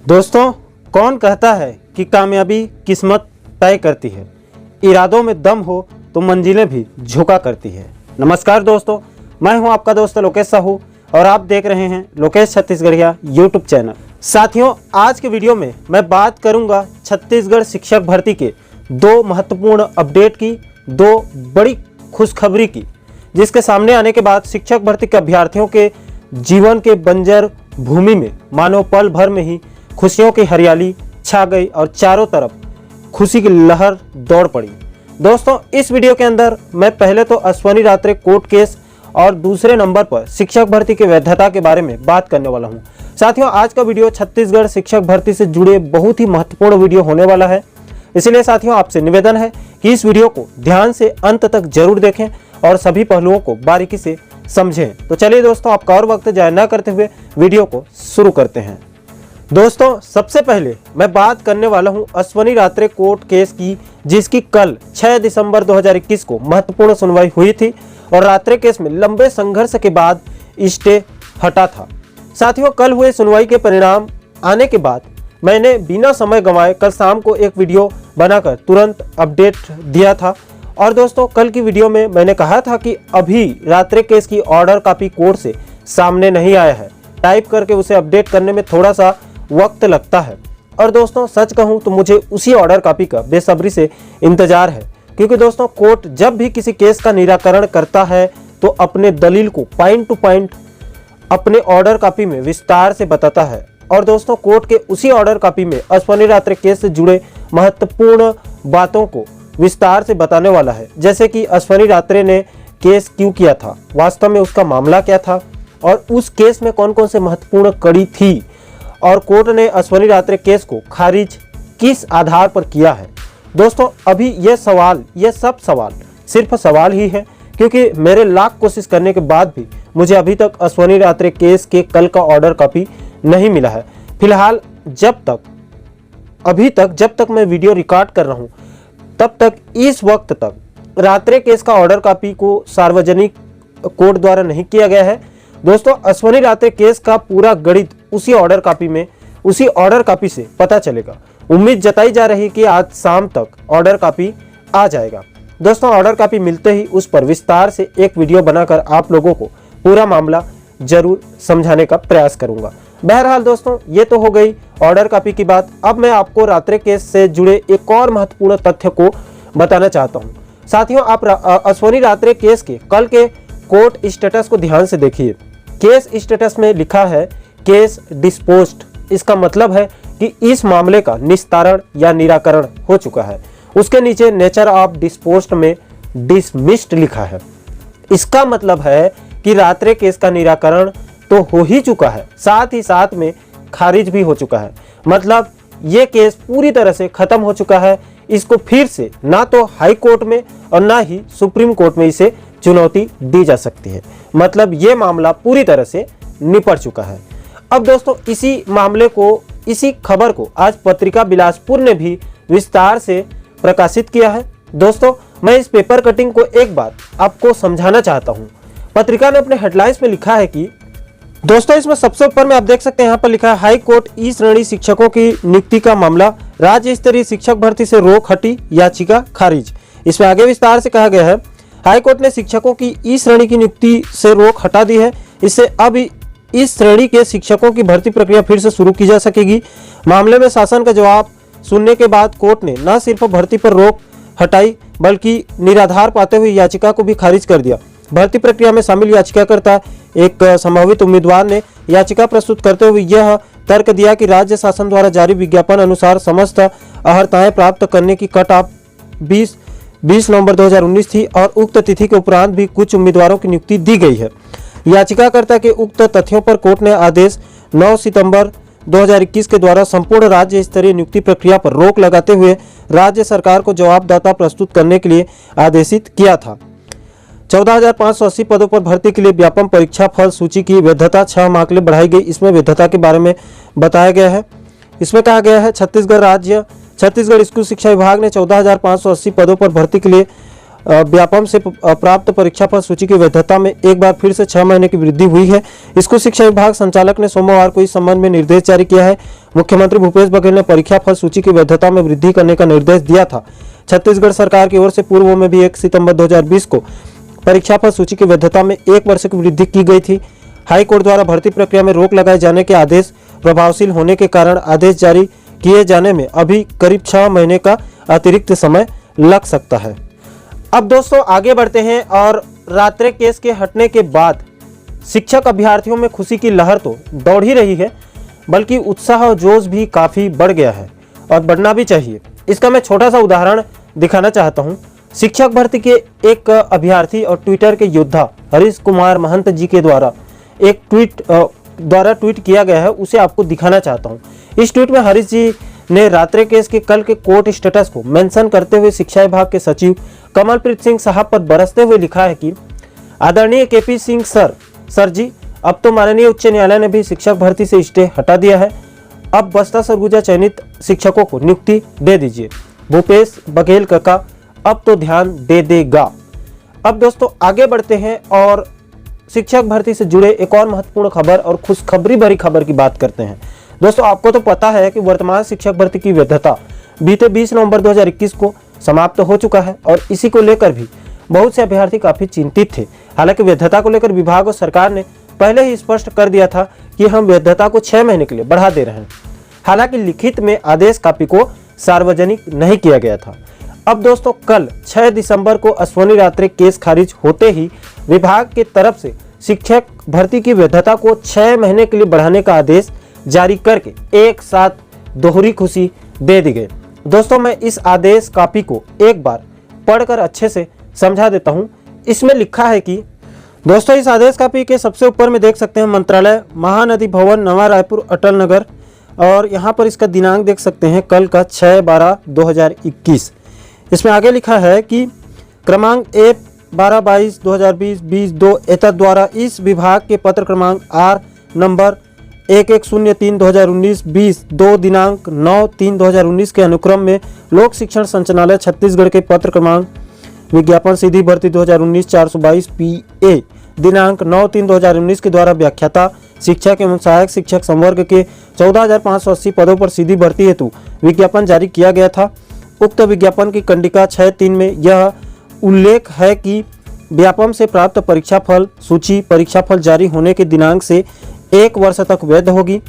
दोस्तों, कौन कहता है कि कामयाबी किस्मत तय करती है। इरादों में दम हो तो मंजिलें भी झुका करती है। नमस्कार दोस्तों, मैं हूं आपका दोस्त लोकेश साहू और आप देख रहे हैं लोकेश छत्तीसगढ़िया यूट्यूब चैनल। साथियों, आज के वीडियो में मैं बात करूंगा छत्तीसगढ़ शिक्षक भर्ती के दो महत्वपूर्ण अपडेट की, दो बड़ी खुशखबरी की, जिसके सामने आने के बाद शिक्षक भर्ती के अभ्यर्थियों के जीवन के बंजर भूमि में मानो पल भर में ही खुशियों की हरियाली छा गई और चारों तरफ खुशी की लहर दौड़ पड़ी। दोस्तों, इस वीडियो के अंदर मैं पहले तो अश्वनी रात्रे कोर्ट केस और दूसरे नंबर पर शिक्षक भर्ती की वैधता के बारे में बात करने वाला हूं। साथियों, आज का वीडियो छत्तीसगढ़ शिक्षक भर्ती से जुड़े बहुत ही महत्वपूर्ण वीडियो होने वाला है। इसलिए साथियों, आपसे निवेदन है कि इस वीडियो को ध्यान से अंत तक जरूर देखें और सभी पहलुओं को बारीकी से समझें। तो चलिए दोस्तों, आपका और वक्त जाया न करते हुए वीडियो को शुरू करते हैं। दोस्तों, सबसे पहले मैं बात करने वाला हूं अश्वनी रात्रे कोर्ट केस की, जिसकी कल 6 दिसंबर 2021 को महत्वपूर्ण सुनवाई हुई थी और रात्रे केस में लंबे संघर्ष के बाद स्टे हटा था। साथियों, कल हुए सुनवाई के परिणाम आने के बाद मैंने बिना समय गंवाए कल शाम को एक वीडियो बनाकर तुरंत अपडेट दिया था। और दोस्तों, कल की वीडियो में मैंने कहा था कि अभी रात्रे केस की ऑर्डर कॉपी कोर्ट से सामने नहीं आया है। टाइप करके उसे अपडेट करने में थोड़ा सा वक्त लगता है। और दोस्तों, सच कहूं तो मुझे उसी ऑर्डर कॉपी का बेसब्री से इंतजार है, क्योंकि दोस्तों कोर्ट जब भी किसी केस का निराकरण करता है तो अपने दलील को पॉइंट टू पॉइंट अपने ऑर्डर कॉपी में विस्तार से बताता है। और दोस्तों, कोर्ट के उसी ऑर्डर कॉपी में अश्वनी रात्रे केस से जुड़े महत्वपूर्ण बातों को विस्तार से बताने वाला है, जैसे कि अश्वनी रात्रे ने केस क्यों किया था, वास्तव में उसका मामला क्या था और उस केस में कौन कौन से महत्वपूर्ण कड़ी थी, और कोर्ट ने अश्वनी रात्रे केस को खारिज किस आधार पर किया है। दोस्तों, अभी ये सब सवाल सिर्फ सवाल ही है, क्योंकि मेरे लाख कोशिश करने के बाद भी मुझे अभी तक अश्वनी रात्रे केस के कल का ऑर्डर कॉपी नहीं मिला है। फिलहाल जब तक मैं वीडियो रिकॉर्ड कर रहा हूं, तब तक इस वक्त तक रात्रे केस का ऑर्डर कॉपी को सार्वजनिक कोर्ट द्वारा नहीं किया गया है। दोस्तों, अश्वनी रात्रे केस का पूरा गणित उसी ऑर्डर कॉपी से पता चलेगा। उम्मीद जताई जा रही है कि आज शाम तक ऑर्डर कॉपी आ जाएगा। दोस्तों, ऑर्डर कॉपी मिलते ही उस पर विस्तार से एक वीडियो बनाकर आप लोगों को पूरा मामला जरूर समझाने का प्रयास करूंगा। बहरहाल दोस्तों, ये तो हो गई ऑर्डर कॉपी की बात। अब मैं आपको रात्रे केस से जुड़े एक और महत्वपूर्ण तथ्य को बताना चाहता हूं। साथियों, आप अश्वनी रात्रे केस के कल के कोर्ट स्टेटस को ध्यान से देखिए। केस स्टेटस में लिखा है केस डिस्पोज्ड। इसका मतलब है कि इस मामले का निस्तारण या निराकरण हो चुका है। उसके नीचे नेचर ऑफ डिस्पोज्ड में डिसमिस्ड लिखा है। इसका मतलब है कि रात्रे केस का निराकरण तो हो ही चुका है, साथ ही साथ में खारिज भी हो चुका है। मतलब ये केस पूरी तरह से खत्म हो चुका है। इसको फिर से ना तो हाई कोर्ट में और ना ही सुप्रीम कोर्ट में इसे चुनौती दी जा सकती है। मतलब ये मामला पूरी तरह से निपट चुका है। अब दोस्तों, इसी खबर को आज पत्रिका बिलासपुर ने भी विस्तार से प्रकाशित किया है। दोस्तों, मैं इस पेपर कटिंग को एक बार आपको समझाना चाहता हूं। पत्रिका ने अपने हेडलाइंस में लिखा है कि दोस्तों, इसमें सबसे ऊपर में आप देख सकते हैं, यहाँ पर लिखा है हाई कोर्ट ई श्रेणी शिक्षकों की नियुक्ति का मामला, राज्य स्तरीय शिक्षक भर्ती से रोक हटी, याचिका खारिज। इसमें आगे विस्तार से कहा गया है, हाई कोर्ट ने शिक्षकों की ई श्रेणी की नियुक्ति से रोक हटा दी है। इससे अब इस श्रेणी के शिक्षकों की भर्ती प्रक्रिया फिर से शुरू की जा सकेगी। मामले में शासन का जवाब सुनने के बाद कोर्ट ने न सिर्फ भर्ती पर रोक हटाई बल्कि निराधार पाते हुए याचिका को भी खारिज कर दिया। भर्ती प्रक्रिया में शामिल याचिकाकर्ता एक संभावित उम्मीदवार ने याचिका प्रस्तुत करते हुए यह तर्क दिया कि राज्य शासन द्वारा जारी विज्ञापन अनुसार समस्त अर्हताएं प्राप्त करने की कट ऑफ 20 नवंबर 2019 थी और उक्त तिथि के उपरांत भी कुछ उम्मीदवारों की नियुक्ति दी गई है। याचिकाकर्ता के उक्त तथ्यों पर कोर्ट ने आदेश 9 सितंबर 2021 के द्वारा संपूर्ण राज्य स्तरीय नियुक्ति प्रक्रिया पर रोक लगाते हुए राज्य सरकार को जवाबदाता प्रस्तुत करने के लिए आदेशित किया था। 14,580 पदों पर भर्ती के लिए व्यापम परीक्षा फल सूची की वैधता 6 माह के लिए बढ़ाई गई। इसमें वैधता के बारे में बताया गया है। इसमें कहा गया है छत्तीसगढ़ स्कूल शिक्षा विभाग ने 14,580 पदों पर भर्ती के लिए व्यापम से प्राप्त परीक्षाफल सूची की वैधता में एक बार फिर से 6 महीने की वृद्धि हुई है। स्कूल शिक्षा विभाग संचालक ने सोमवार को इस संबंध में निर्देश जारी किया है। मुख्यमंत्री भूपेश बघेल ने परीक्षाफल सूची की वैधता में वृद्धि करने का निर्देश दिया था। छत्तीसगढ़ सरकार की ओर से पूर्व में भी 1 सितंबर 2020 को परीक्षाफल सूची की वैधता में 1 वर्ष की वृद्धि की गई थी। हाई कोर्ट द्वारा भर्ती प्रक्रिया में रोक लगाए जाने के आदेश प्रभावशील होने के कारण आदेश जारी किए जाने में अभी करीब 6 महीने का अतिरिक्त समय लग सकता है। अब दोस्तों आगे बढ़ते हैं और रात्रे केस के हटने के बाद शिक्षक अभ्यर्थियों में खुशी की लहर तो दौड़ ही रही है, बल्कि उत्साह और जोश भी काफ़ी बढ़ गया है और बढ़ना भी चाहिए। इसका मैं छोटा सा उदाहरण दिखाना चाहता हूँ। शिक्षक भर्ती के एक अभ्यर्थी और ट्विटर के योद्धा हरीश कुमार महंत जी के द्वारा एक ट्वीट किया गया है, उसे आपको दिखाना चाहता हूँ। इस ट्वीट में हरीश जी ने रात्रे केस के कल के कोर्ट स्टेटस को मेंशन करते हुए शिक्षा विभाग के सचिव कमलप्रीत सिंह साहब पर बरसते हुए लिखा है कि आदरणीय केपी सिंह सर जी, अब तो माननीय उच्च न्यायालय ने भी शिक्षक भर्ती से स्टे हटा दिया है। अब बस्ता सरगुजा चयनित शिक्षकों को नियुक्ति दे दीजिए। भूपेश बघेल काका अब तो ध्यान दे देगा। अब दोस्तों आगे बढ़ते हैं और शिक्षक भर्ती से जुड़े एक और महत्वपूर्ण खबर और खुशखबरी भरी खबर की बात करते हैं। दोस्तों आपको तो पता है कि वर्तमान शिक्षक भर्ती की वैधता बीते 20 नवंबर 2021 को समाप्त हो चुका है और इसी को लेकर भी बहुत से अभ्यर्थी काफी चिंतित थे। हालांकि वैधता को लेकर विभाग और सरकार ने पहले ही स्पष्ट कर दिया था कि हम वैधता को 6 महीने के लिए बढ़ा दे रहे हैं। हालांकि लिखित में आदेश कॉपी को सार्वजनिक नहीं किया गया था। अब दोस्तों कल 6 दिसंबर को अश्वनी रात्रे केस खारिज होते ही विभाग की तरफ से शिक्षक भर्ती की वैधता को 6 महीने के लिए बढ़ाने का आदेश जारी करके एक साथ दोहरी खुशी दे दी गई। दोस्तों मैं इस आदेश कॉपी को एक बार पढ़कर अच्छे से समझा देता हूं। इसमें लिखा है कि दोस्तों इस आदेश कॉपी के सबसे ऊपर में देख सकते हैं मंत्रालय महानदी भवन नवा रायपुर अटल नगर, और यहाँ पर इसका दिनांक देख सकते हैं कल का 6/12/2021। इसमें आगे लिखा है कि क्रमांक A12/22/2022 एतद द्वारा इस विभाग के पत्र क्रमांक R नंबर 1103/2019-20 दिनांक 9/3/2019 के अनुक्रम में लोक शिक्षण संचालनालय छत्तीसगढ़ के पत्र क्रमांक विज्ञापन सीधी भर्ती 2019-422 PA दिनांक 9/3/2019 के द्वारा व्याख्याता शिक्षक एवं सहायक शिक्षक संवर्ग के 14,580 पदों पर सीधी भर्ती हेतु विज्ञापन जारी किया गया था। उक्त विज्ञापन की कंडिका 6.3 में यह उल्लेख है कि व्यापम से प्राप्त परीक्षाफल सूची परीक्षाफल जारी होने के दिनांक से 1 वर्ष तक वैध होगी।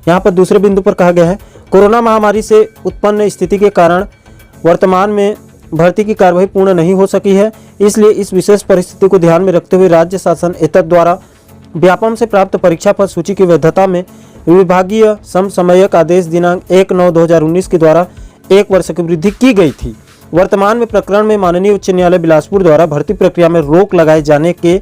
यहाँ पर दूसरे बिंदु पर कहा गया है कोरोना महामारी से उत्पन्न स्थिति के कारण वर्तमान में भर्ती की कार्यवाही पूर्ण नहीं हो सकी है, इसलिए इस विशेष परिस्थिति को ध्यान में रखते हुए राज्य शासन एतद द्वारा व्यापम से प्राप्त परीक्षाफल सूची की वैधता में विभागीय समसामयिक आदेश दिनांक 1/9/2019 के द्वारा 1 वर्ष की वृद्धि की गई थी। वर्तमान में प्रकरण में माननीय उच्च न्यायालय बिलासपुर द्वारा भर्ती प्रक्रिया में रोक लगाए जाने के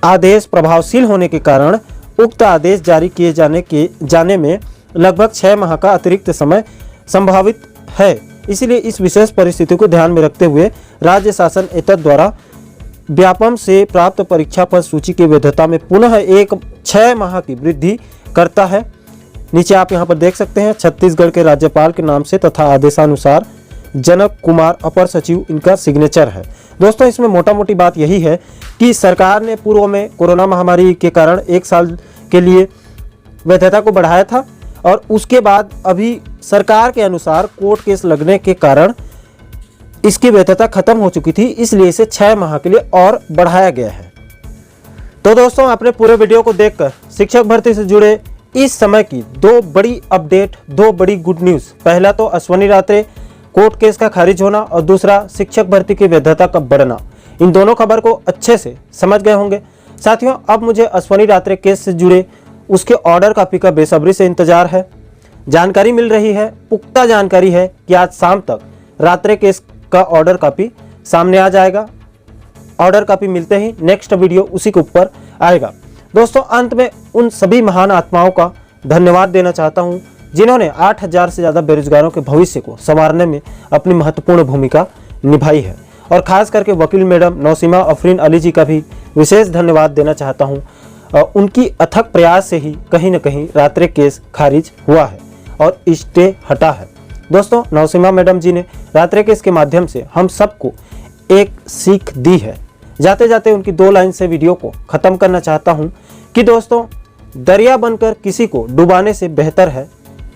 आदेश प्रभावशील होने के कारण उक्त आदेश जारी किए जाने में लगभग 6 माह का अतिरिक्त समय संभावित है। इसलिए इस विशेष परिस्थिति को ध्यान में रखते हुए राज्य शासन एतद द्वारा व्यापम से प्राप्त परीक्षाफल सूची की वैधता में पुनः 6 माह की वृद्धि करता है। नीचे आप यहाँ पर देख सकते हैं छत्तीसगढ़ के राज्यपाल के नाम से तथा आदेशानुसार जनक कुमार अपर सचिव इनका सिग्नेचर है। दोस्तों इसमें मोटा मोटी बात यही है कि सरकार ने पूर्व में कोरोना महामारी के कारण 1 साल के लिए वैधता को बढ़ाया था और उसके बाद अभी सरकार के अनुसार कोर्ट केस लगने के कारण इसकी वैधता खत्म हो चुकी थी, इसलिए इसे 6 माह के लिए और बढ़ाया गया है। तो दोस्तों आपने पूरे वीडियो को देखकर शिक्षक भर्ती से जुड़े इस समय की 2 बड़ी अपडेट, 2 बड़ी गुड न्यूज़, पहला तो अश्वनी रात्रे कोर्ट केस का खारिज होना और दूसरा शिक्षक भर्ती की वैधता का बढ़ना, इन दोनों खबर को अच्छे से समझ गए होंगे। साथियों अब मुझे अश्वनी रात्रे केस से जुड़े उसके ऑर्डर कॉपी का बेसब्री से इंतजार है। जानकारी मिल रही है, पुख्ता जानकारी है कि आज शाम तक रात्रे केस का ऑर्डर कॉपी सामने आ जाएगा। ऑर्डर कॉपी मिलते ही नेक्स्ट वीडियो उसी के ऊपर आएगा। दोस्तों अंत में उन सभी महान आत्माओं का धन्यवाद देना चाहता हूं जिन्होंने 8,000 से ज़्यादा बेरोजगारों के भविष्य को संवारने में अपनी महत्वपूर्ण भूमिका निभाई है, और खास करके वकील मैडम नौसीमा अफरीन अली जी का भी विशेष धन्यवाद देना चाहता हूं। उनकी अथक प्रयास से ही कहीं न कहीं रात्रे केस खारिज हुआ है और स्टे हटा है। दोस्तों नौसीमा मैडम जी ने रात्रे केस के माध्यम से हम सबको एक सीख दी है। जाते जाते उनकी 2 लाइन से वीडियो को ख़त्म करना चाहता हूँ कि दोस्तों, दरिया बनकर किसी को डुबाने से बेहतर है,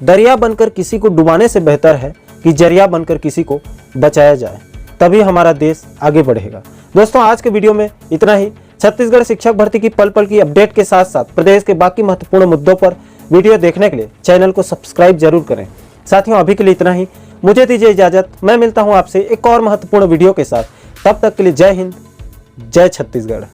दरिया बनकर किसी को डुबाने से बेहतर है कि जरिया बनकर किसी को बचाया जाए, तभी हमारा देश आगे बढ़ेगा। दोस्तों, आज के वीडियो में इतना ही। छत्तीसगढ़ शिक्षक भर्ती की पल पल की अपडेट के साथ साथ प्रदेश के बाकी महत्वपूर्ण मुद्दों पर वीडियो देखने के लिए चैनल को सब्सक्राइब जरूर करें। साथियों, अभी के लिए इतना ही। मुझे दीजिए इजाजत। मैं मिलता हूं आपसे एक और महत्वपूर्ण वीडियो के साथ। तब तक के लिए जय हिंद, जय छत्तीसगढ़।